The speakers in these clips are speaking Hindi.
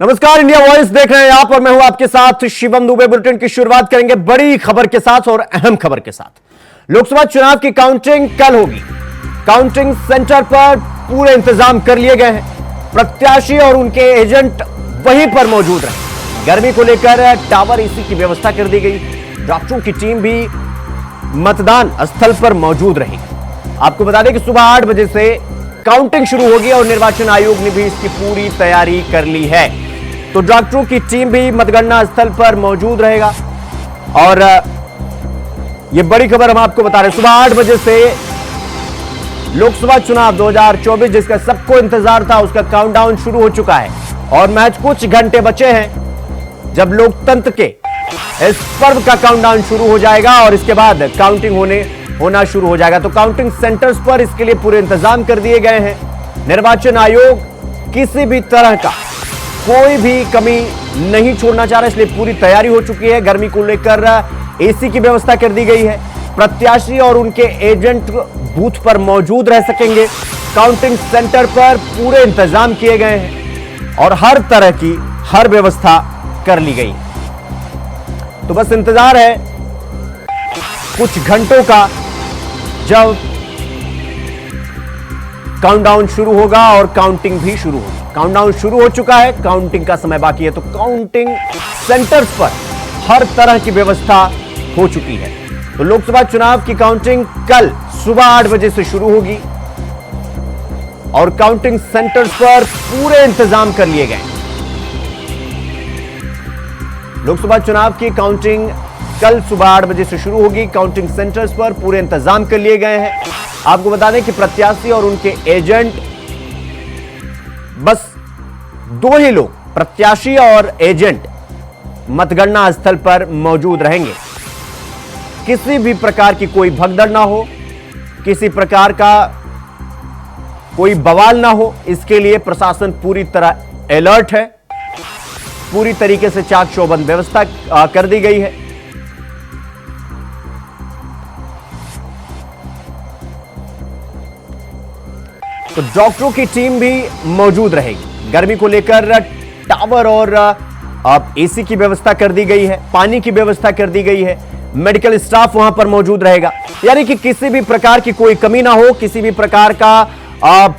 नमस्कार, इंडिया वॉइस देख रहे हैं आप और मैं हूं आपके साथ शिवम दुबे। बुलेटिन की शुरुआत करेंगे बड़ी खबर के साथ और अहम खबर के साथ। लोकसभा चुनाव की काउंटिंग कल होगी। काउंटिंग सेंटर पर पूरे इंतजाम कर लिए गए हैं। प्रत्याशी और उनके एजेंट वहीं पर मौजूद रहे। गर्मी को लेकर टावर एसी की व्यवस्था कर दी गई। डॉक्टरों की टीम भी मतदान स्थल पर मौजूद रही। आपको बता दें कि सुबह 8 बजे से काउंटिंग शुरू होगी और निर्वाचन आयोग ने भी इसकी पूरी तैयारी कर ली है। तो डॉक्टरों की टीम भी मतगणना स्थल पर मौजूद रहेगा। और यह बड़ी खबर हम आपको बता रहे हैं, सुबह 8 बजे से लोकसभा चुनाव 2024 जिसका सबको इंतजार था, उसका काउंटडाउन शुरू हो चुका है और महज कुछ घंटे बचे हैं जब लोकतंत्र के इस पर्व का काउंटडाउन शुरू हो जाएगा और इसके बाद काउंटिंग होना शुरू हो जाएगा। तो काउंटिंग सेंटर्स पर इसके लिए पूरे इंतजाम कर दिए गए हैं। निर्वाचन आयोग किसी भी तरह का कोई भी कमी नहीं छोड़ना चाह रहा, इसलिए पूरी तैयारी हो चुकी है। गर्मी को लेकर एसी की व्यवस्था कर दी गई है। प्रत्याशी और उनके एजेंट बूथ पर मौजूद रह सकेंगे। काउंटिंग सेंटर पर पूरे इंतजाम किए गए हैं और हर तरह की हर व्यवस्था कर ली गई। तो बस इंतजार है कुछ घंटों का, जब काउंटडाउन शुरू होगा और काउंटिंग भी शुरू होगी। काउंटडाउन शुरू हो चुका है, काउंटिंग का समय बाकी है। तो काउंटिंग सेंटर्स पर हर तरह की व्यवस्था हो चुकी है। तो लोकसभा चुनाव की काउंटिंग कल सुबह 8 बजे से शुरू होगी और काउंटिंग सेंटर्स पर पूरे इंतजाम कर लिए गए। लोकसभा चुनाव की काउंटिंग कल सुबह 8 बजे से शुरू होगी। काउंटिंग सेंटर्स पर पूरे इंतजाम कर लिए गए हैं। आपको बता दें कि प्रत्याशी और उनके एजेंट, बस दो ही लोग, प्रत्याशी और एजेंट, मतगणना स्थल पर मौजूद रहेंगे। किसी भी प्रकार की कोई भगदड़ ना हो, किसी प्रकार का कोई बवाल ना हो, इसके लिए प्रशासन पूरी तरह अलर्ट है। पूरी तरीके से चाक चौबंद व्यवस्था कर दी गई है। तो डॉक्टरों की टीम भी मौजूद रहेगी। गर्मी को लेकर टावर और एसी की व्यवस्था कर दी गई है। पानी की व्यवस्था कर दी गई है। मेडिकल स्टाफ वहां पर मौजूद रहेगा, यानी कि किसी भी प्रकार की कोई कमी ना हो, किसी भी प्रकार का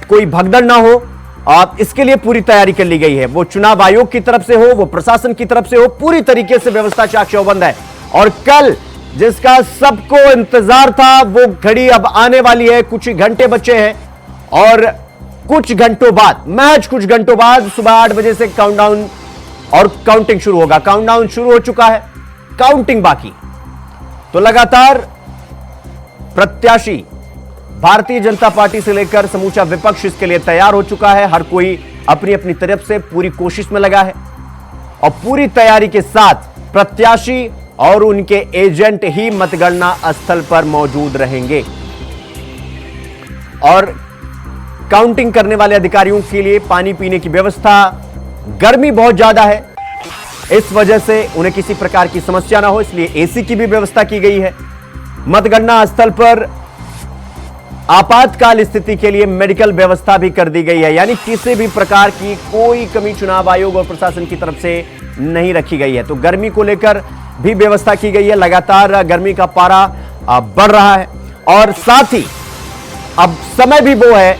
कोई भगदड़ ना हो। इसके लिए पूरी तैयारी कर ली गई है। वो चुनाव आयोग की तरफ से हो, वो प्रशासन की तरफ से हो, पूरी तरीके से व्यवस्था चाक चौबंद है। और कल जिसका सबको इंतजार था, वो घड़ी अब आने वाली है। कुछ ही घंटे बचे हैं और कुछ घंटों बाद, महज कुछ घंटों बाद सुबह 8 बजे से काउंटडाउन और काउंटिंग शुरू होगा। काउंटडाउन शुरू हो चुका है, काउंटिंग बाकी। तो लगातार प्रत्याशी, भारतीय जनता पार्टी से लेकर समूचा विपक्ष इसके लिए तैयार हो चुका है। हर कोई अपनी अपनी तरफ से पूरी कोशिश में लगा है और पूरी तैयारी के साथ प्रत्याशी और उनके एजेंट ही मतगणना स्थल पर मौजूद रहेंगे। और काउंटिंग करने वाले अधिकारियों के लिए पानी पीने की व्यवस्था, गर्मी बहुत ज्यादा है, इस वजह से उन्हें किसी प्रकार की समस्या ना हो, इसलिए एसी की भी व्यवस्था की गई है। मतगणना स्थल पर आपातकाल स्थिति के लिए मेडिकल व्यवस्था भी कर दी गई है, यानी किसी भी प्रकार की कोई कमी चुनाव आयोग और प्रशासन की तरफ से नहीं रखी गई है। तो गर्मी को लेकर भी व्यवस्था की गई है। लगातार गर्मी का पारा बढ़ रहा है और साथ ही अब समय भी वो है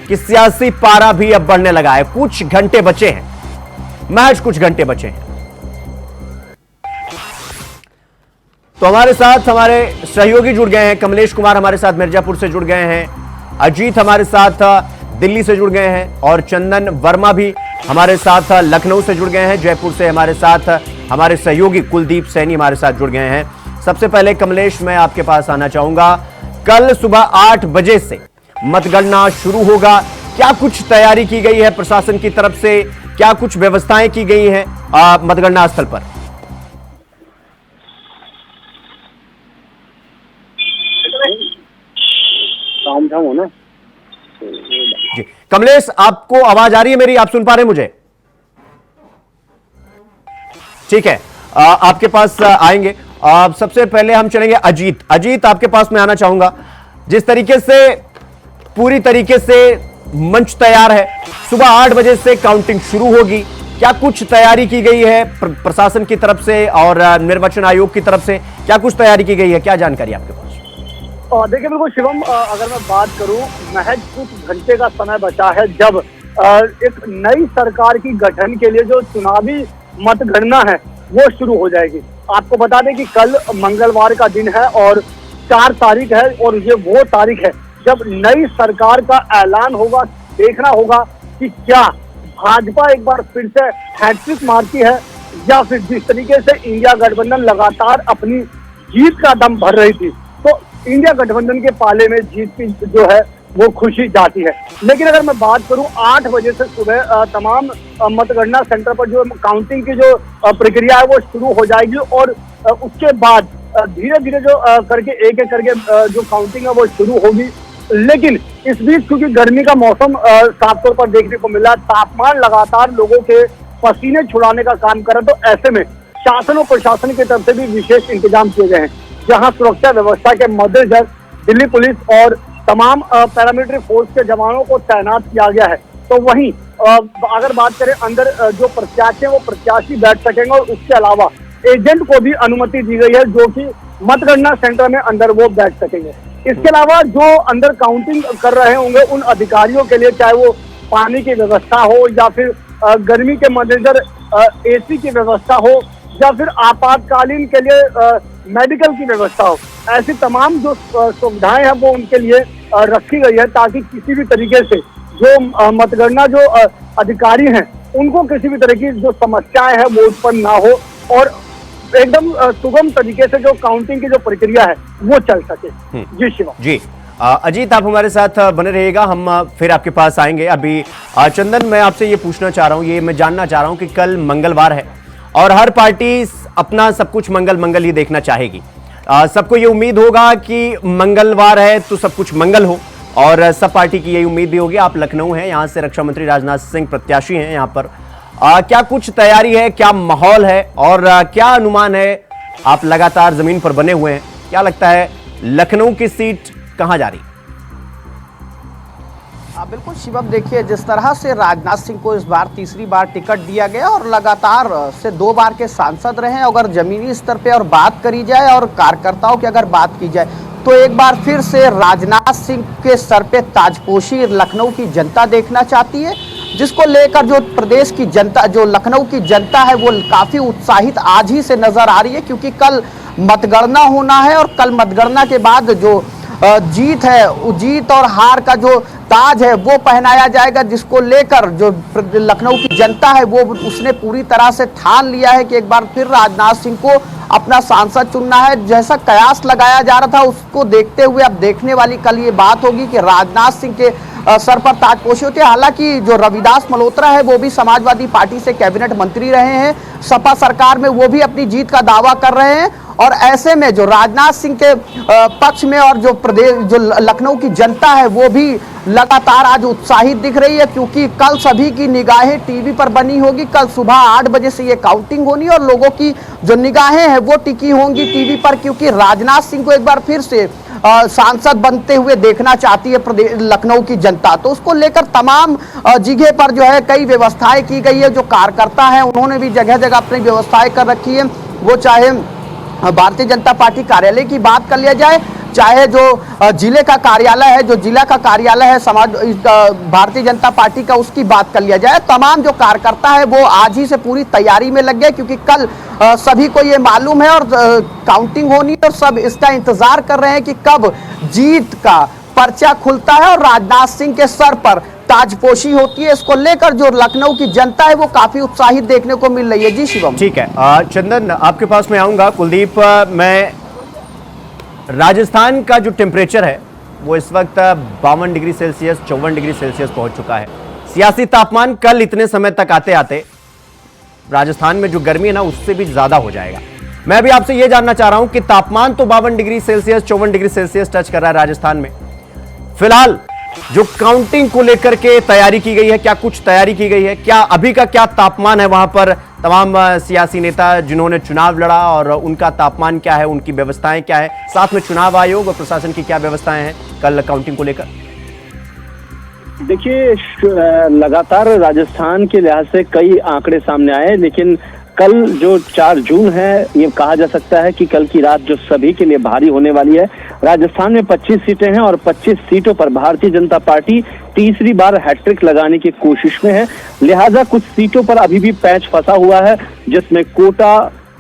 कि सियासी पारा भी अब बढ़ने लगा है। कुछ घंटे बचे हैं, महज कुछ घंटे बचे हैं। तो हमारे साथ हमारे सहयोगी जुड़ गए हैं। कमलेश कुमार हमारे साथ मिर्जापुर से जुड़ गए हैं, अजीत हमारे साथ दिल्ली से जुड़ गए हैं और चंदन वर्मा भी हमारे साथ लखनऊ से जुड़ गए हैं। जयपुर से हमारे साथ हमारे सहयोगी कुलदीप सैनी हमारे साथ जुड़ गए हैं। सबसे पहले कमलेश, मैं आपके पास आना चाहूंगा। कल सुबह 8 बजे से मतगणना शुरू होगा। क्या कुछ तैयारी की गई है प्रशासन की तरफ से? क्या कुछ व्यवस्थाएं की गई हैं मतगणना स्थल पर? हो ना जी कमलेश, आपको आवाज आ रही है मेरी? आप सुन पा रहे हैं मुझे? ठीक है, आपके पास आएंगे। सबसे पहले हम चलेंगे अजीत। अजीत, आपके पास मैं आना चाहूंगा। जिस तरीके से पूरी तरीके से मंच तैयार है, सुबह 8 बजे से काउंटिंग शुरू होगी। क्या कुछ तैयारी की गई है प्रशासन की तरफ से और निर्वाचन आयोग की तरफ से, क्या कुछ तैयारी की गई है, क्या जानकारी आपके पास? देखिए बिल्कुल शिवम, अगर मैं बात करूं, महज कुछ घंटे का समय बचा है जब एक नई सरकार की गठन के लिए जो चुनावी मतगणना है वो शुरू हो जाएगी। आपको बता दें कि कल मंगलवार का दिन है और 4 तारीख है और ये वो तारीख है जब नई सरकार का ऐलान होगा। देखना होगा कि क्या भाजपा एक बार फिर से हैट्रिक मारती है या फिर जिस तरीके से इंडिया गठबंधन लगातार अपनी जीत का दम भर रही थी, तो इंडिया गठबंधन के पाले में जीत की जो है वो खुशी जाती है। लेकिन अगर मैं बात करूं, 8 बजे से सुबह तमाम मतगणना सेंटर पर जो काउंटिंग की जो प्रक्रिया है वो शुरू हो जाएगी और उसके बाद धीरे धीरे जो करके एक एक करके जो काउंटिंग है वो शुरू होगी। लेकिन इस बीच क्योंकि गर्मी का मौसम साफ तौर पर देखने को मिला, तापमान लगातार लोगों के पसीने छुड़ाने का काम कर रहा, तो ऐसे में शासन और प्रशासन की तरफ से भी विशेष इंतजाम किए गए हैं, जहां सुरक्षा व्यवस्था के मद्देनजर दिल्ली पुलिस और तमाम पैरामिलिट्री फोर्स के जवानों को तैनात किया गया है। तो वहीं अगर बात करें अंदर जो प्रत्याशी है वो प्रत्याशी बैठ सकेंगे और उसके अलावा एजेंट को भी अनुमति दी गई है जो कि मतगणना सेंटर में अंदर वो बैठ सकेंगे। इसके अलावा जो अंदर काउंटिंग कर रहे होंगे उन अधिकारियों के लिए चाहे वो पानी की व्यवस्था हो या फिर गर्मी के मद्देनजर एसी की व्यवस्था हो या फिर आपातकालीन के लिए मेडिकल की व्यवस्था हो, ऐसी तमाम जो सुविधाएं हैं वो उनके लिए रखी गई है ताकि किसी भी तरीके से जो मतगणना जो अधिकारी हैं उनको किसी भी तरह की जो समस्याएं हैं वो उत्पन्न ना हो और एकदम सुगम तरीके से जो काउंटिंग की जो प्रक्रिया है वो चल सके। जी शिवा जी। अजीत, आप हमारे साथ बने रहिएगा, हम फिर आपके पास आएंगे। अभी चंदन, मैं आपसे ये पूछना चाह रहा हूँ, ये मैं जानना चाह रहा हूँ कि कल मंगलवार है और हर पार्टी अपना सब कुछ मंगल मंगल ही देखना चाहेगी। सबको ये उम्मीद होगा कि मंगलवार है तो सब कुछ मंगल हो और सब पार्टी की यही उम्मीद भी होगी। आप लखनऊ हैं, यहाँ से रक्षा मंत्री राजनाथ सिंह प्रत्याशी हैं यहाँ पर। क्या कुछ तैयारी है, क्या माहौल है और क्या अनुमान है? आप लगातार जमीन पर बने हुए हैं, क्या लगता है लखनऊ की सीट कहां जा रही? बिल्कुल शिवम, देखिए जिस तरह से राजनाथ सिंह को इस बार तीसरी बार टिकट दिया गया और लगातार से 2 बार के सांसद रहे, अगर जमीनी स्तर पे और बात करी जाए और कार्यकर्ताओं की अगर बात की जाए तो एक बार फिर से राजनाथ सिंह के सर पे ताजपोशी लखनऊ की जनता देखना चाहती है, जिसको लेकर जो प्रदेश की जनता, जो लखनऊ की जनता है वो काफ़ी उत्साहित आज ही से नज़र आ रही है, क्योंकि कल मतगणना होना है और कल मतगणना के बाद जो जीत है, जीत और हार का जो ताज है वो पहनाया जाएगा, जिसको लेकर जो लखनऊ की जनता है वो उसने पूरी तरह से ठान लिया है कि एक बार फिर राजनाथ सिंह को अपना सांसद चुनना है। जैसा कयास लगाया जा रहा था उसको देखते हुए अब देखने वाली कल ये बात होगी कि राजनाथ सिंह के सर पर ताजपोशी होती है। हालांकि जो रविदास मल्होत्रा है वो भी समाजवादी पार्टी से कैबिनेट मंत्री रहे हैं, सपा सरकार में वो भी अपनी जीत का दावा कर रहे हैं और ऐसे में जो राजनाथ सिंह के पक्ष में और जो प्रदेश जो लखनऊ की जनता है वो भी लगातार आज उत्साहित दिख रही है, क्योंकि कल सभी की निगाहें टीवी पर बनी होगी। कल सुबह 8 बजे से ये काउंटिंग होनी और लोगों की जो निगाहें हैं वो टिकी होंगी टीवी पर, क्योंकि राजनाथ सिंह को एक बार फिर से सांसद बनते हुए देखना चाहती है प्रदेश लखनऊ की जनता। तो उसको लेकर तमाम जगह पर जो है कई व्यवस्थाएं की गई है। जो कार्यकर्ता हैं उन्होंने भी जगह जगह अपनी व्यवस्थाएं कर रखी है, वो चाहे भारतीय जनता पार्टी कार्यालय की बात कर लिया जाए, चाहे जो जिले का कार्यालय है, जो जिला का कार्यालय है समाज भारतीय जनता पार्टी का, उसकी बात कर लिया जाए। तमाम जो कार्यकर्ता है वो आज ही से पूरी तैयारी में लग गए, क्योंकि कल सभी को ये मालूम है और काउंटिंग होनी है और सब इसका इंतजार कर रहे हैं कि कब जीत का पर्चा खुलता है और राजनाथ सिंह के सर पर ताजपोशी होती है। इसको लेकर जो लखनऊ की जनता है वो काफी उत्साहित देखने को मिल रही है। जी शिवम। ठीक है, चंदन आपके पास मैं आऊंगा। कुलदीप, मैं राजस्थान का जो टेम्परेचर है वो इस वक्त 52 डिग्री सेल्सियस 54 डिग्री सेल्सियस पहुंच चुका है। सियासी तापमान कल इतने समय तक आते आते राजस्थान में जो गर्मी है ना उससे भी ज्यादा हो जाएगा। मैं भी आपसे यह जानना चाह रहा हूं कि तापमान तो 52 degree Celsius 54 degree Celsius touch कर रहा है राजस्थान में। फिलहाल जो काउंटिंग को लेकर के तैयारी की गई है, क्या कुछ तैयारी की गई है? क्या अभी का क्या तापमान है वहां पर? तमाम सियासी नेता जिन्होंने चुनाव लड़ा और उनका तापमान क्या है, उनकी व्यवस्थाएं क्या है, साथ में चुनाव आयोग और प्रशासन की क्या व्यवस्थाएं हैं कल काउंटिंग को लेकर? देखिए, लगातार राजस्थान के लिहाज से कई आंकड़े सामने आए, लेकिन कल जो 4 जून है, ये कहा जा सकता है कि कल की रात जो सभी के लिए भारी होने वाली है। राजस्थान में 25 सीटें हैं और 25 सीटों पर भारतीय जनता पार्टी तीसरी बार हैट्रिक लगाने की कोशिश में है। लिहाजा कुछ सीटों पर अभी भी पैंच फंसा हुआ है, जिसमें कोटा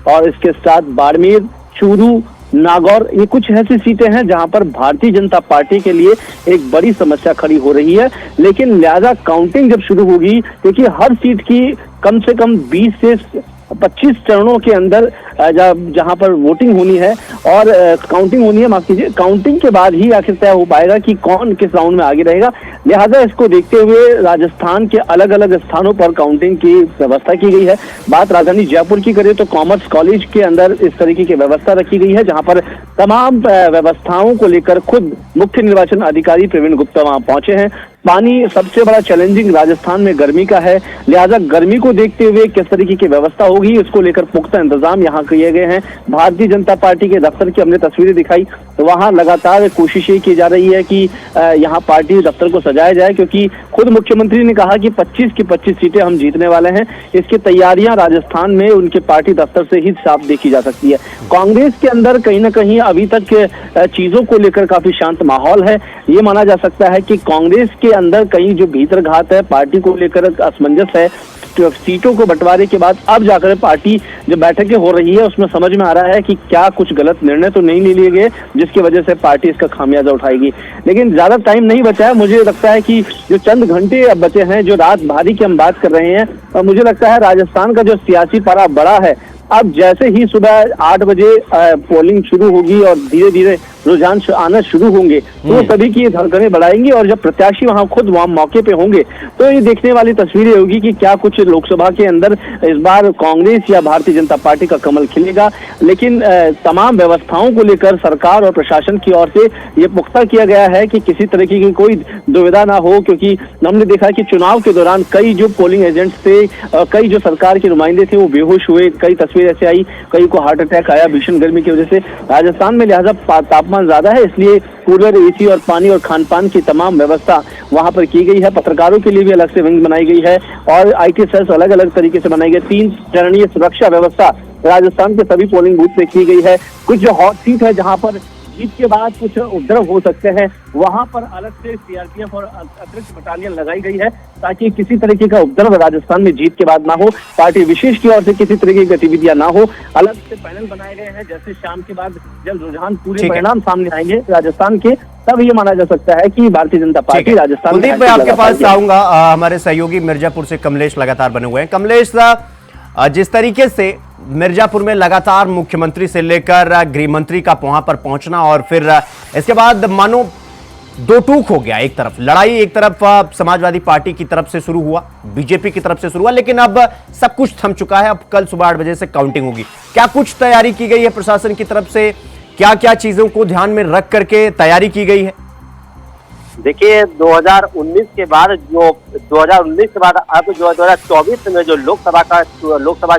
और इसके साथ बाड़मेर, चूरू, नागौर, ये कुछ ऐसी सीटें हैं जहां पर भारतीय जनता पार्टी के लिए एक बड़ी समस्या खड़ी हो रही है। लेकिन लिहाजा काउंटिंग जब शुरू होगी, क्योंकि हर सीट की कम से कम 20 से 25 चरणों के अंदर जहां पर वोटिंग होनी है और काउंटिंग होनी है, माफ कीजिए, काउंटिंग के बाद ही आखिर तय हो पाएगा कि कौन किस राउंड में आगे रहेगा। लिहाजा इसको देखते हुए राजस्थान के अलग अलग स्थानों पर काउंटिंग की व्यवस्था की गई है। बात राजधानी जयपुर की करें तो कॉमर्स कॉलेज के अंदर इस तरीके की व्यवस्था रखी गई है, जहां पर तमाम व्यवस्थाओं को लेकर खुद मुख्य निर्वाचन अधिकारी प्रवीण गुप्ता वहां पहुंचे हैं। पानी सबसे बड़ा चैलेंजिंग राजस्थान में गर्मी का है, लिहाजा गर्मी को देखते हुए किस तरीके की व्यवस्था होगी, इसको लेकर पुख्ता इंतजाम यहाँ किए गए हैं। भारतीय जनता पार्टी के दफ्तर की हमने तस्वीरें दिखाई तो वहां लगातार कोशिशें की जा रही है कि यहाँ पार्टी दफ्तर को सजाया जाए, क्योंकि खुद मुख्यमंत्री ने कहा कि 25 की 25 सीटें हम जीतने वाले हैं। इसकी तैयारियां राजस्थान में उनके पार्टी दफ्तर से ही साफ देखी जा सकती है। कांग्रेस के अंदर कहीं ना कहीं अभी तक चीजों को लेकर काफी शांत माहौल है। ये माना जा सकता है कि कांग्रेस के अंदर कहीं जो भीतरघात है, पार्टी को लेकर असमंजस है, सीटों को बंटवारे के बाद अब जाकर पार्टी जो बैठकें हो रही है उसमें समझ में आ रहा है कि क्या कुछ गलत निर्णय तो नहीं ले लिए गए जिसकी वजह से पार्टी इसका खामियाजा उठाएगी। लेकिन ज्यादा टाइम नहीं बचा है। मुझे लगता है कि जो चंद घंटे अब बचे हैं, जो रात भारी की हम बात कर रहे हैं, और मुझे लगता है राजस्थान का जो सियासी पारा बड़ा है, अब जैसे ही सुबह 8 बजे पोलिंग शुरू होगी और धीरे धीरे रुझान आना शुरू होंगे तो सभी की धड़कनें बढ़ाएंगी और जब प्रत्याशी वहां मौके पे होंगे तो ये देखने वाली तस्वीरें होगी कि क्या कुछ लोकसभा के अंदर इस बार कांग्रेस या भारतीय जनता पार्टी का कमल खिलेगा। लेकिन तमाम व्यवस्थाओं को लेकर सरकार और प्रशासन की ओर से ये पुख्ता किया गया है कि किसी तरह की कोई दुविधा ना हो, क्योंकि हमने देखा कि चुनाव के दौरान कई जो पोलिंग एजेंट्स थे, कई जो सरकार के नुमाइंदे थे, वो बेहोश हुए। कई तस्वीर ऐसे आई, कई को हार्ट अटैक आया भीषण गर्मी की वजह से। राजस्थान में लिहाजा तापमान ज्यादा है, इसलिए कूलर, एसी और पानी और खान पान की तमाम व्यवस्था वहां पर की गई है। पत्रकारों के लिए भी अलग से विंग बनाई गई है और आईटी सेल्स अलग अलग तरीके से बनाई गई। 3 चरणीय सुरक्षा व्यवस्था राजस्थान के सभी पोलिंग बूथ पे की गई है। कुछ जो हॉट सीट है जहां पर जीत के बाद कुछ उपद्रव हो सकते हैं, वहां पर अलग से सीआरपीएफ और अतिरिक्त बटालियन लगाई गई है ताकि किसी तरीके का उपद्रव राजस्थान में जीत के बाद ना हो, पार्टी विशेष की ओर से किसी तरह की गतिविधियां ना हो। अलग से पैनल बनाए गए हैं, जैसे शाम के बाद जब रुझान पूरे परिणाम सामने आएंगे राजस्थान के, तब ये माना जा सकता है कि भारतीय जनता पार्टी राजस्थान। कुलदीप भाई, आपके पास आऊंगा। हमारे सहयोगी मिर्जापुर से कमलेश लगातार बने हुए हैं। कमलेश, जिस तरीके से मिर्जापुर में लगातार मुख्यमंत्री से लेकर गृह मंत्री का वहां पर पहुंचना और फिर इसके बाद मानो दो टूक हो गया, एक तरफ लड़ाई, एक तरफ समाजवादी पार्टी की तरफ से शुरू हुआ, बीजेपी की तरफ से शुरू हुआ, लेकिन अब सब कुछ थम चुका है। अब कल सुबह 8 बजे से काउंटिंग होगी। क्या कुछ तैयारी की गई है प्रशासन की तरफ से? क्या क्या चीजों को ध्यान में रख करके तैयारी की गई है? देखिए, 2019 के बाद अब 2024 में जो लोकसभा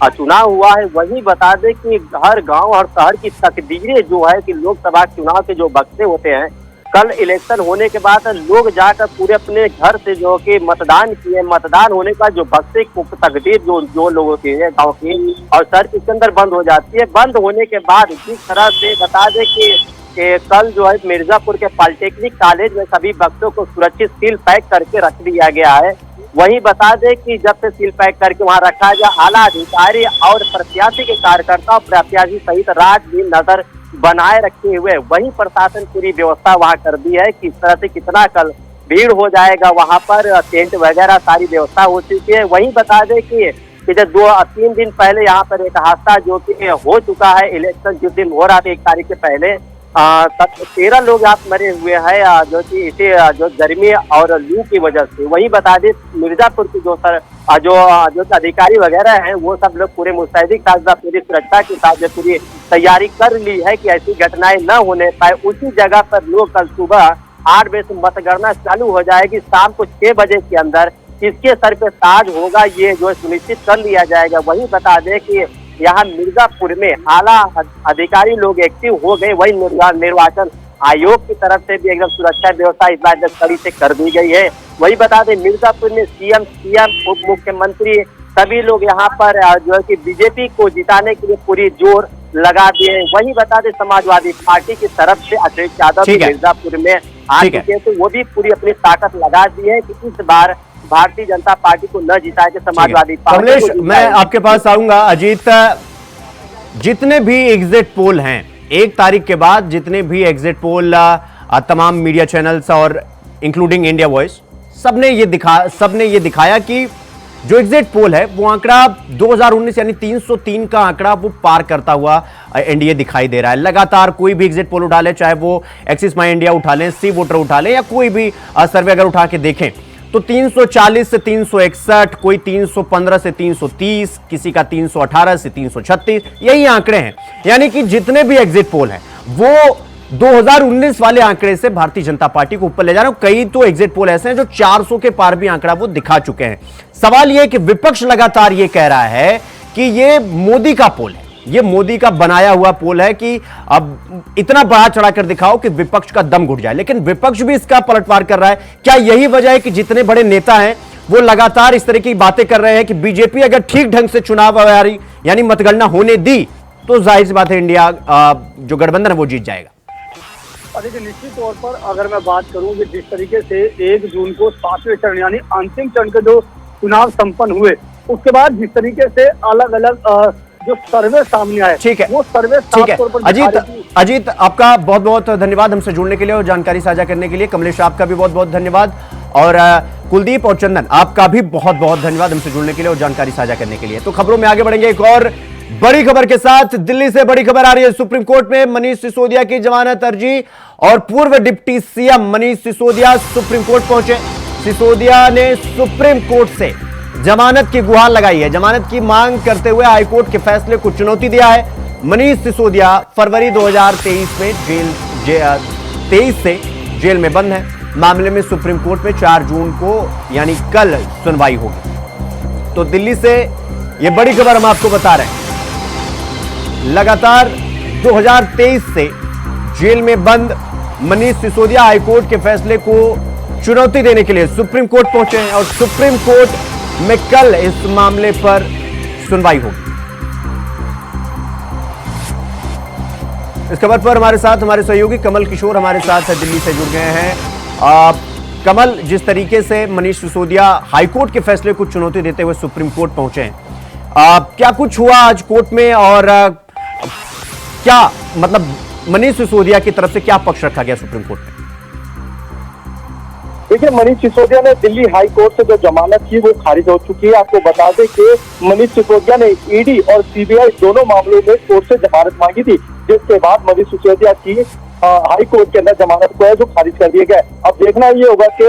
चुनाव हुआ है, वही बता दें कि हर गांव और शहर की तकदीरें जो है कि लोकसभा चुनाव के जो बक्से होते हैं, कल इलेक्शन होने के बाद लोग जाकर पूरे अपने घर से जो कि मतदान किए। मतदान होने का जो बक्से तकदीर जो लोगों की है गाँव की और शहर के अंदर बंद हो जाती है। बंद होने के बाद जिस तरह से बता दें कि कल जो है मिर्जापुर के पॉलिटेक्निक कॉलेज में सभी बक्सों को सुरक्षित सील पैक करके रख दिया गया है। वहीं बता दें कि जब से सील पैक करके वहां रखा गया, आला अधिकारी और प्रत्याशी के कार्यकर्ता, प्रत्याशी सहित राजनीति नजर बनाए रखे हुए वहीं प्रशासन पूरी व्यवस्था वहां कर दी है। किस तरह से कितना कल भीड़ हो जाएगा, वहां पर टेंट वगैरह सारी व्यवस्था हो चुकी है। वहीं बता दें कि जब 2-3 दिन पहले यहाँ पर एक हादसा जो कि हो चुका है, इलेक्शन जिस दिन हो रहा था 1 तारीख के पहले 13 लोग यहाँ मरे हुए हैं जो कि इसे जो गर्मी और लू की वजह से। वही बता दें मिर्जापुर की जो अधिकारी वगैरह हैं वो सब लोग पूरे मुस्तैदी के साथ पूरी सुरक्षा के साथ पूरी तैयारी कर ली है कि ऐसी घटनाएं न होने पाए। उसी जगह पर लोग कल सुबह 8 बजे से मतगणना चालू हो जाएगी। शाम को 6 बजे के अंदर किसके सर पे ताज होगा ये जो सुनिश्चित कर लिया जाएगा। वही बता दें कि यहाँ मिर्जापुर में आला अधिकारी लोग एक्टिव हो गए। वही निर्वाचन आयोग की तरफ से भी एकदम सुरक्षा व्यवस्था इस बार कड़ी से कर दी गई है। वही बता दें मिर्जापुर में सीएम उप मुख्यमंत्री सभी लोग यहाँ पर जो है कि बीजेपी को जिताने के लिए पूरी जोर लगा दिए। वही बता दें समाजवादी पार्टी की तरफ से अखिलेश यादव भी मिर्जापुर में आ चुके हैं, तो वो भी पूरी अपनी ताकत लगा दी है कि इस बार भारतीय जनता पार्टी को न जिताए के समाजवादी पार्टी। कमलेश, मैं आपके पास आऊंगा। अजीत, जितने भी एग्जिट पोल हैं 1 तारीख के बाद, जितने भी एग्जिट पोल तमाम मीडिया चैनल्स और इंक्लूडिंग इंडिया वॉइस सबने ये दिखाया कि जो एग्जिट पोल है वो आंकड़ा 2019 यानी 303 का आंकड़ा वो पार करता हुआ एनडीए दिखाई दे रहा है। लगातार कोई भी एग्जिट पोल उठा ले, चाहे वो एक्सिस माई इंडिया उठा लें, सी वोटर उठा लें या कोई भी सर्वे अगर उठा के देखें तो 340 से 361, कोई 315 से 330, किसी का 318 से 336, यही आंकड़े हैं। यानी कि जितने भी एग्जिट पोल हैं वो 2019 वाले आंकड़े से भारतीय जनता पार्टी को ऊपर ले जा रहे हैं। कई तो एग्जिट पोल ऐसे हैं जो 400 के पार भी आंकड़ा वो दिखा चुके हैं। सवाल यह कि विपक्ष लगातार ये कह रहा है कि ये मोदी का पोल है, ये मोदी का बनाया हुआ पोल है कि अब इतना बढ़ा चढ़ाकर दिखाओ कि विपक्ष का दम घुट जाए। लेकिन विपक्ष भी इसका पलटवार कर रहा है। क्या यही वजह है कि जितने बड़े नेता हैं वो लगातार इस तरह की बातें कर रहे हैं कि बीजेपी अगर ठीक ढंग से चुनाव यानी मतगणना होने दी तो जाहिर सी बात है इंडिया जो गठबंधन है वो जीत जाएगा? देखिए, निश्चित तौर पर अगर मैं बात करूं कि जिस तरीके से 1 जून को 7वें चरण यानी अंतिम चरण के जो चुनाव संपन्न हुए, उसके बाद जिस तरीके से अलग अलग जो सर्वे सामने आए, ठीक है, वो सर्वे ठीक है। अजीत, आपका बहुत बहुत धन्यवाद हमसे जुड़ने के लिए और जानकारी साझा करने के लिए। कमलेश, आपका भी बहुत बहुत धन्यवाद। और कुलदीप और चंदन, आपका भी बहुत बहुत धन्यवाद हमसे जुड़ने के लिए और जानकारी साझा करने के लिए। तो खबरों में आगे बढ़ेंगे एक और बड़ी खबर के साथ। दिल्ली से बड़ी खबर आ रही है। सुप्रीम कोर्ट में मनीष सिसोदिया की जमानत अर्जी और पूर्व deputy CM Manish Sisodia supreme court पहुंचे। सिसोदिया ने सुप्रीम कोर्ट से जमानत की गुहार लगाई है। जमानत की मांग करते हुए हाईकोर्ट के फैसले को चुनौती दिया है। मनीष सिसोदिया फरवरी 2023 में 23 से जेल में बंद है। मामले में सुप्रीम कोर्ट में 4 जून को यानी कल सुनवाई होगी। तो दिल्ली से यह बड़ी खबर हम आपको बता रहे हैं। लगातार 2023 से जेल में बंद मनीष सिसोदिया हाईकोर्ट के फैसले को चुनौती देने के लिए सुप्रीम कोर्ट पहुंचे हैं और सुप्रीम कोर्ट में कल इस मामले पर सुनवाई होगी। इस खबर पर हमारे साथ हमारे सहयोगी कमल किशोर हमारे साथ दिल्ली से जुड़ गए हैं। कमल, जिस तरीके से मनीष सिसोदिया हाईकोर्ट के फैसले को चुनौती देते हुए सुप्रीम कोर्ट पहुंचे हैं, क्या कुछ हुआ आज कोर्ट में और क्या मतलब मनीष सिसोदिया की तरफ से क्या पक्ष रखा गया सुप्रीम कोर्ट में? देखिए, मनीष सिसोदिया ने दिल्ली हाई कोर्ट से जो जमानत की वो खारिज हो चुकी है। आपको बता दें कि मनीष सिसोदिया ने ईडी और सीबीआई दोनों मामलों में कोर्ट से जमानत मांगी थी, जिसके बाद मनीष सिसोदिया की हाई कोर्ट के अंदर जमानत को है जो खारिज कर दिया गया। अब देखना ये होगा कि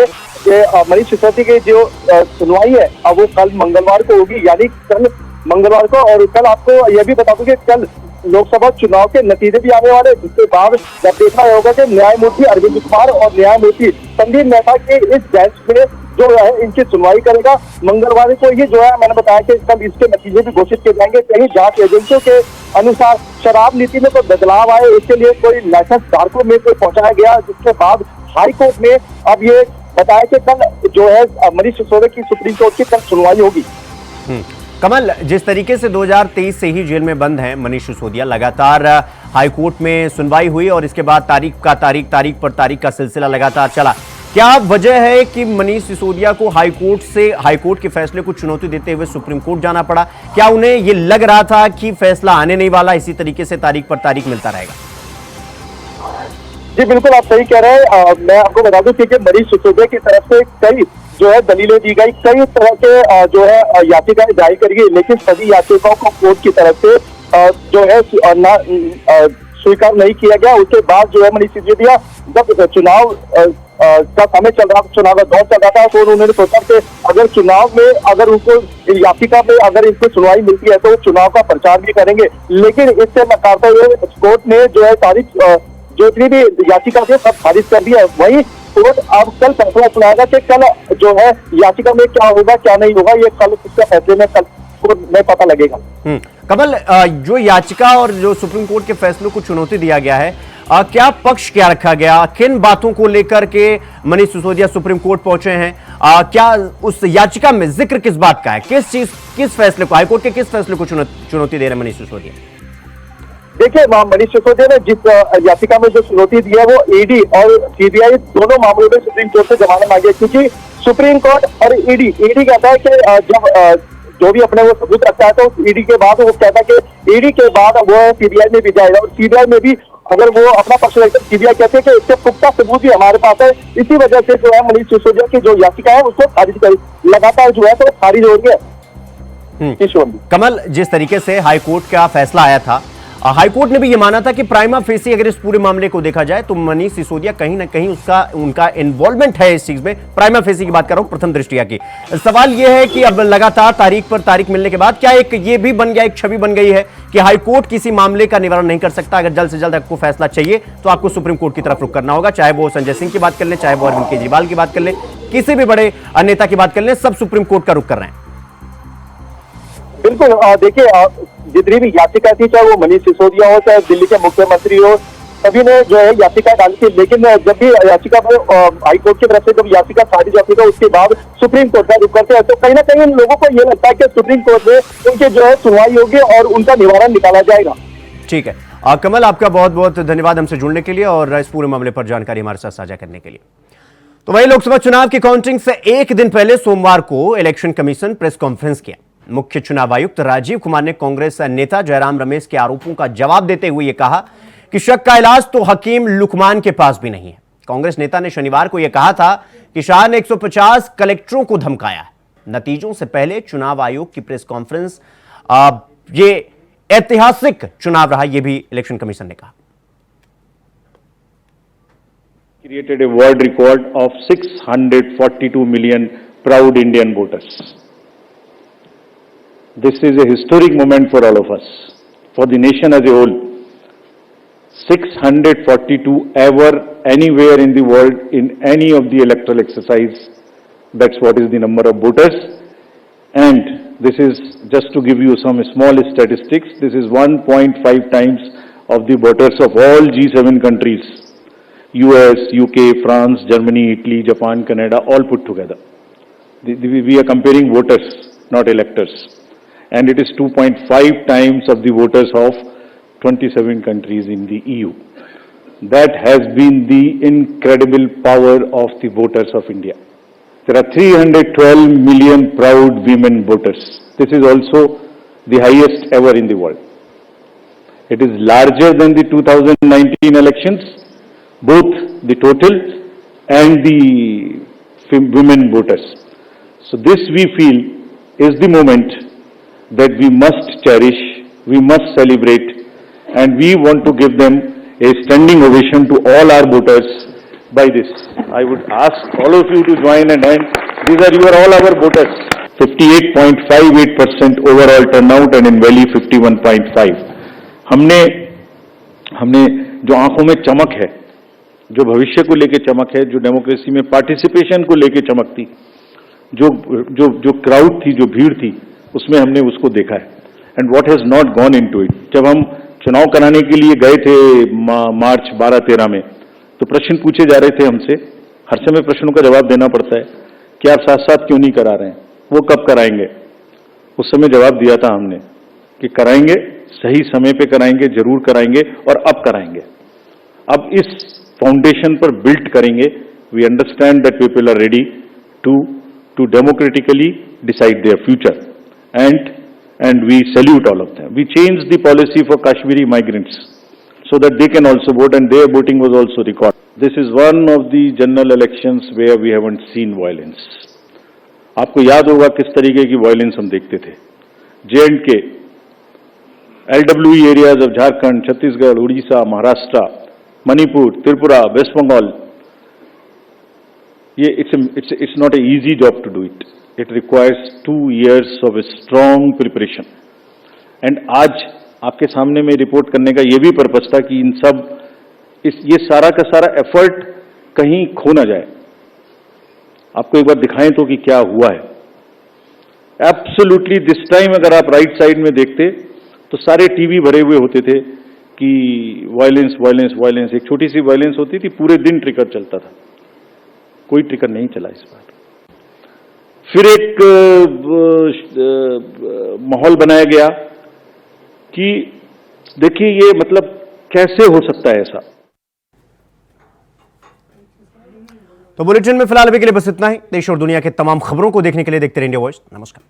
मनीष सिसोदिया की जो सुनवाई है अब वो कल मंगलवार को होगी, यानी कल मंगलवार को। और कल आपको यह भी बता दूं कि कल लोकसभा चुनाव के नतीजे भी आने वाले, जिसके बाद जब देखना होगा कि न्यायमूर्ति अरविंद कुमार और न्यायमूर्ति संदीप मेहता के इस बेंच में जो है इनकी सुनवाई करेगा। मंगलवार को ये जो है मैंने बताया कि कल इसके नतीजे भी घोषित किए जाएंगे। कहीं जांच एजेंसियों के अनुसार शराब नीति में कोई बदलाव आए, इसके लिए कोई लाइसेंस धारकों में कोई पहुंचाया गया, जिसके बाद हाई कोर्ट में अब ये बताया कि कल जो है मनीष सिसोदिया की सुप्रीम कोर्ट की कल सुनवाई होगी। कमल, जिस तरीके से 2023 से ही जेल में बंद हैं मनीष सिसोदिया, लगातार हाईकोर्ट में सुनवाई हुई और इसके बाद तारीख पर तारीख का सिलसिला लगातार चला। क्या वजह है कि मनीष सिसोदिया को हाईकोर्ट के फैसले को चुनौती देते हुए सुप्रीम कोर्ट जाना पड़ा? क्या उन्हें यह लग रहा था कि फैसला आने नहीं वाला, इसी तरीके से तारीख पर तारीख मिलता रहेगा? जी बिल्कुल, आप सही कह रहे हैं। मैं आपको बता दूं कि मनीष सिसोदिया की तरफ से कई जो है दलीलें दी गई, कई तरह के जो है याचिकाएं दायर करी गई, लेकिन सभी याचिकाओं को कोर्ट की तरफ से जो है स्वीकार नहीं किया गया। उसके बाद जो है मनीष सिसोदिया जब चुनाव का समय चल रहा, चुनाव का दौर चल रहा था, तो उन्होंने सोचा कि अगर चुनाव में अगर उनको याचिका में अगर इनको सुनवाई मिलती है तो वो चुनाव का प्रचार भी करेंगे। लेकिन इससे नकारते हुए कोर्ट ने जो है तारीख जो इतनी भी याचिका थी सब खारिज कर दिया। वही कोर्ट अब कल फैसला सुनाएगा कि कल जो है याचिका में क्या होगा क्या नहीं होगा, ये कल इसके फैसले में कल कोर्ट में पता लगेगा। कमल, जो याचिका और जो सुप्रीम कोर्ट के फैसलों को चुनौती दिया गया है, क्या पक्ष क्या रखा गया, किन बातों को लेकर के मनीष सिसोदिया सुप्रीम कोर्ट पहुंचे हैं, क्या उस याचिका में जिक्र किस बात का है, किस फैसले को, हाईकोर्ट के किस फैसले को चुनौती दे रहे हैं मनीष सिसोदिया? देखिए, मनीष सिसोदिया ने जिस याचिका में जो चुनौती दी है वो ईडी और सीबीआई दोनों मामलों में सुप्रीम कोर्ट से जमानत मांगी है, क्योंकि सुप्रीम कोर्ट और ईडी कहता है कि जब जो भी अपने वो सबूत रखता है तो ईडी के बाद वो कहता है कि ईडी के बाद वो सीबीआई में भी जाएगा, और सीबीआई में भी अगर वो अपना पक्ष रखते हैं, सीबीआई कहते हैं कि इससे पुख्ता सबूत भी हमारे पास है, इसी वजह से जो है मनीष सिसोदिया की जो याचिका है उसको खारिज कर लगातार जो है तो खारिज हो रही है। कमल, जिस तरीके से हाईकोर्ट का फैसला आया था, हाईकोर्ट ने भी यह माना था कि प्राइमा फेसी अगर इस पूरे मामले को देखा जाए तो मनीष सिसोदिया कहीं ना कहीं उनका इन्वॉल्वमेंट है इस चीज में। प्राइमा फेसी की बात कर रहा हूं, प्रथम दृष्टया की। सवाल यह है कि अब लगातार तारीख पर तारीख मिलने के बाद क्या एक ये भी बन गया, एक छवि बन गई है कि हाईकोर्ट किसी मामले का निवारण नहीं कर सकता, अगर जल्द से जल्द आपको फैसला चाहिए तो आपको सुप्रीम कोर्ट की तरफ रुख करना होगा, चाहे वो संजय सिंह की बात कर ले, चाहे वो अरविंद केजरीवाल की बात कर ले, किसी भी बड़े नेता की बात कर ले, सब सुप्रीम कोर्ट का रुख कर रहे हैं। बिल्कुल, देखिए जितनी भी याचिका थी, चाहे वो मनीष सिसोदिया हो, चाहे दिल्ली के मुख्यमंत्री हो, सभी ने जो है याचिका डाली थी, लेकिन जब भी याचिका हाईकोर्ट की तरफ से जब याचिका खारिज होती है उसके बाद सुप्रीम कोर्ट का रुख करते हैं, तो कहीं ना कहीं लोगों को यह लगता है कि सुप्रीम कोर्ट में उनके जो है सुनवाई होगी और उनका निवारण निकाला जाएगा। ठीक है, कमल, आपका बहुत बहुत धन्यवाद हमसे जुड़ने के लिए और इस पूरे मामले पर जानकारी हमारे साथ साझा करने के लिए। तो वही लोकसभा चुनाव की काउंटिंग से एक दिन पहले सोमवार को इलेक्शन कमीशन प्रेस कॉन्फ्रेंस किया। मुख्य चुनाव आयुक्त राजीव कुमार ने कांग्रेस नेता जयराम रमेश के आरोपों का जवाब देते हुए यह कहा कि शक का इलाज तो हकीम लुकमान के पास भी नहीं है। कांग्रेस नेता ने शनिवार को यह कहा था कि शाह ने 150 कलेक्टरों को धमकाया है। नतीजों से पहले चुनाव आयोग की प्रेस कॉन्फ्रेंस, ये ऐतिहासिक चुनाव रहा, यह भी इलेक्शन कमीशन ने कहा। Created a world record of 642 million proud Indian voters. This is a historic moment for all of us, for the nation as a whole. 642 ever, anywhere in the world, in any of the electoral exercise. That's what is the number of voters. And this is, just to give you some small statistics, this is 1.5 times of the voters of all G7 countries. US, UK, France, Germany, Italy, Japan, Canada, all put together. We are comparing voters, not electors. And it is 2.5 times of the voters of 27 countries in the EU. That has been the incredible power of the voters of India. There are 312 million proud women voters. This is also the highest ever in the world. It is larger than the 2019 elections, both the total and the women voters. So this, we feel, is the moment that we must cherish, we must celebrate, and we want to give them a standing ovation to all our voters by this. I would ask all of you to join and these are all our voters. 58.58% overall turnout and in Valley 51.5. हमने जो आंखों में चमक है, जो भविष्य को लेके चमक है, जो डेमोक्रेसी में पार्टिसिपेशन को लेके चमक थी, जो क्राउड थी, जो भीड़ थी, उसमें हमने उसको देखा है। And what has not gone into it. जब हम चुनाव कराने के लिए गए थे मार्च 12-13 में, तो प्रश्न पूछे जा रहे थे हमसे, हर समय प्रश्नों का जवाब देना पड़ता है कि आप साथ साथ क्यों नहीं करा रहे हैं, वो कब कराएंगे। उस समय जवाब दिया था हमने कि कराएंगे, सही समय पे कराएंगे, जरूर कराएंगे और अब कराएंगे। अब इस फाउंडेशन पर बिल्ड करेंगे। We understand that people are ready to democratically decide their future and we salute all of them. We changed the policy for Kashmiri migrants so that they can also vote and their voting was also recorded. This is one of the general elections where we haven't seen violence. आपको याद होगा किस तरीके की वायलेंस हम देखते थे। J&K, LWE areas of Jharkhand, Chhattisgarh, Odisha, Maharashtra, Manipur, Tripura, West Bengal. It's not an easy job to do it. It requires 2 years of a strong preparation. And आज आपके सामने में रिपोर्ट करने का ये भी पर्पस था कि ये सारा का सारा एफर्ट कहीं खो ना जाए। आपको एक बार दिखाएं तो कि क्या हुआ है। एब्सोल्युटली दिस टाइम अगर आप राइट साइड में देखते तो सारे टीवी भरे हुए होते थे कि वायलेंस वायलेंस वायलेंस, एक छोटी सी वायलेंस होती थी, पूरे दिन ट्रिगर चलता था। कोई ट्रिगर नहीं चला इस बार। फिर एक माहौल बनाया गया कि देखिए ये मतलब कैसे हो सकता है ऐसा। तो बुलेटिन में फिलहाल अभी के लिए बस इतना ही। देश और दुनिया के तमाम खबरों को देखने के लिए देखते रहिए इंडिया वॉइस। नमस्कार।